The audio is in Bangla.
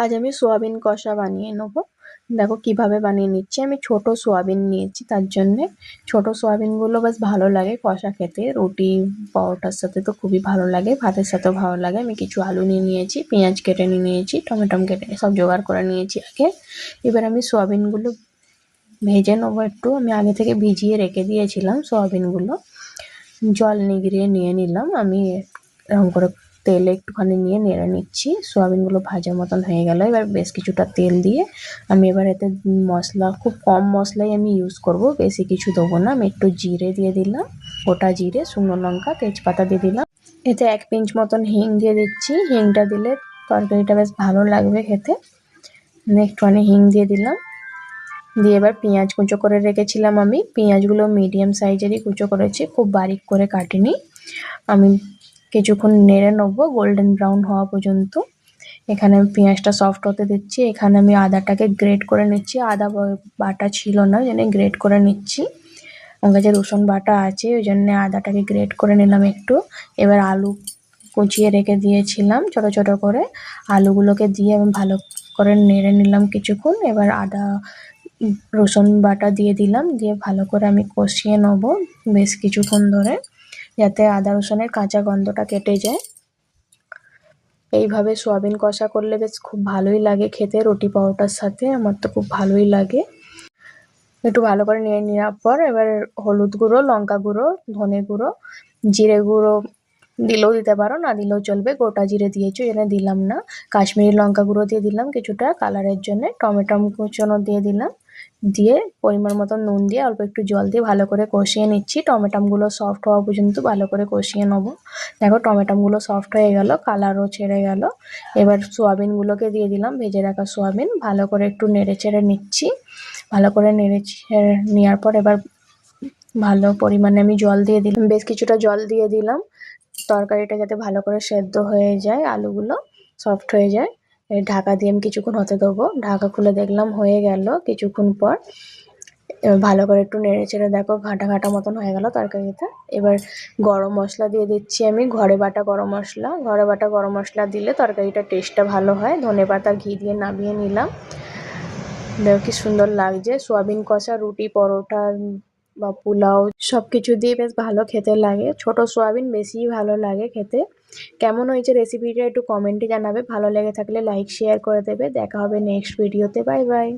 আজ আমি সোয়াবিন কষা বানিয়ে নেবো। দেখো কিভাবে বানিয়ে নিচ্ছি। আমি ছোট সোয়াবিন নিয়েছি, তার জন্যে ছোট সোয়াবিনগুলো বেশ ভালো লাগে কষা খেতে। রুটি পরোটার সাথে তো খুবই ভালো লাগে, ভাতের সাথেও ভালো লাগে। আমি কিছু আলু নিয়ে নিয়েছি, পেঁয়াজ কেটে নিয়ে নিয়েছি, টমেটো কেটে সব জোগাড় করে নিয়েছি আগে। এবার আমি সোয়াবিনগুলো ভেজে নেবো একটু। আমি আগে থেকে ভিজিয়ে রেখে দিয়েছিলাম সোয়াবিনগুলো, জল নিগড়িয়ে নিয়ে নিলাম। আমি এরকম করে তেলে একটুখানি নিয়ে নেড়ে নিচ্ছি। সোয়াবিনগুলো ভাজা মতন হয়ে গেল। এবার বেশ কিছুটা তেল দিয়ে আমি এবার এতে মশলা, খুব কম মশলাই আমি ইউজ করব, বেশি কিছু দেবো না। আমি একটু জিরে দিয়ে দিলাম, গোটা জিরে, শুকনো লঙ্কা, তেজপাতা দিয়ে দিলাম। এতে 1 পিঞ্চ মতন হিং দিয়ে দিচ্ছি। হিংটা দিলে তরকারিটা বেশ ভালো লাগবে খেতে। একটুখানি হিং দিয়ে দিলাম। দিয়ে এবার পেঁয়াজ কুচো করে রেখেছিলাম আমি, পেঁয়াজগুলো মিডিয়াম সাইজেরই কুচো করেছি, খুব বারিক করে কাটিনি। আমি কিছুক্ষণ নেড়ে নেবো গোল্ডেন ব্রাউন হওয়া পর্যন্ত। এখানে আমি পেঁয়াজটা সফট হতে দিচ্ছি। এখানে আমি আদাটাকে গ্রেট করে নিচ্ছি। আদা বাটা ছিল না, ওই জন্য গ্রেট করে নিচ্ছি। আমার কাছে রসুন বাটা আছে, ওই জন্য আদাটাকে গ্রেট করে নিলাম একটু। এবার আলু কুচিয়ে রেখে দিয়েছিলাম ছোট ছোট করে, আলুগুলোকে দিয়ে আমি ভালো করে নেড়ে নিলাম কিছুক্ষণ। এবার আদা রসুন বাটা দিয়ে দিলাম, দিয়ে ভালো করে আমি কষিয়ে নেবো বেশ কিছুক্ষণ ধরে, যাতে আদা রসুনের কাঁচা গন্ধটা কেটে যায়। এইভাবে সোয়াবিন কষা করলে বেশ খুব ভালোই লাগে খেতে, রুটি পরোটার সাথে। আমার তো খুব ভালোই লাগে। একটু ভালো করে নিয়ে নেওয়ার পর এবার হলুদ গুঁড়ো, লঙ্কা গুঁড়ো, ধনে গুঁড়ো, জিরে গুঁড়ো দিলেও দিতে পারো, না দিলেও চলবে। গোটা জিরে দিয়েছি, এখানে দিলাম না। কাশ্মীরি লঙ্কা গুঁড়ো দিয়ে দিলাম কিছুটা কালারের জন্য। টমেটো কুচনো দিয়ে দিলাম। দিয়ে পরিমাণ মতো নুন দিয়ে অল্প একটু জল দিয়ে ভালো করে কষিয়ে নিচ্ছি। টমেটোগুলো সফট হওয়া পর্যন্ত ভালো করে কষিয়ে নেবো। দেখো টমেটোগুলো সফট হয়ে গেল, কালারও ছেড়ে গেল। এবার সোয়াবিনগুলোকে দিয়ে দিলাম, ভেজে রাখা সোয়াবিন। ভালো করে একটু নেড়ে চেড়ে নিচ্ছি। ভালো করে নেড়ে চেড়ে নেওয়ার পর এবার ভালো পরিমাণে আমি জল দিয়ে দিলাম, বেশ কিছুটা জল দিয়ে দিলাম। তরকারিটা যাতে ভালো করে সেদ্ধ হয়ে যায়, আলুগুলো সফট হয়ে যায়। ঢাকা দিয়ে আমি কিছুক্ষণ হতে দেবো। ঢাকা খুলে দেখলাম হয়ে গেল কিছুক্ষণ পর। এবার ভালো করে একটু নেড়ে চেড়ে দেখো ঘাঁটা ঘাঁটা মতন হয়ে গেল তরকারিটা। এবার গরম মশলা দিয়ে দিচ্ছি আমি, ঘরে বাটা গরম মশলা। ঘরে বাটা গরম মশলা দিলে তরকারিটার টেস্টটা ভালো হয়। ধনেপাতা ঘি দিয়ে নামিয়ে নিলাম। দেখো কি সুন্দর লাগছে। সোয়াবিন কষা রুটি পরোটা বা পোলাও সব কিছু দিয়ে বেশ ভালো খেতে লাগে। ছোট সোয়াবিন বেশিই ভালো লাগে খেতে। কেমন হয়েছে রেসিপিটা একটু কমেন্টে জানাবে। ভালো লেগে থাকলে লাইক শেয়ার করে দেবে। দেখা হবে নেক্সট ভিডিওতে। Bye bye.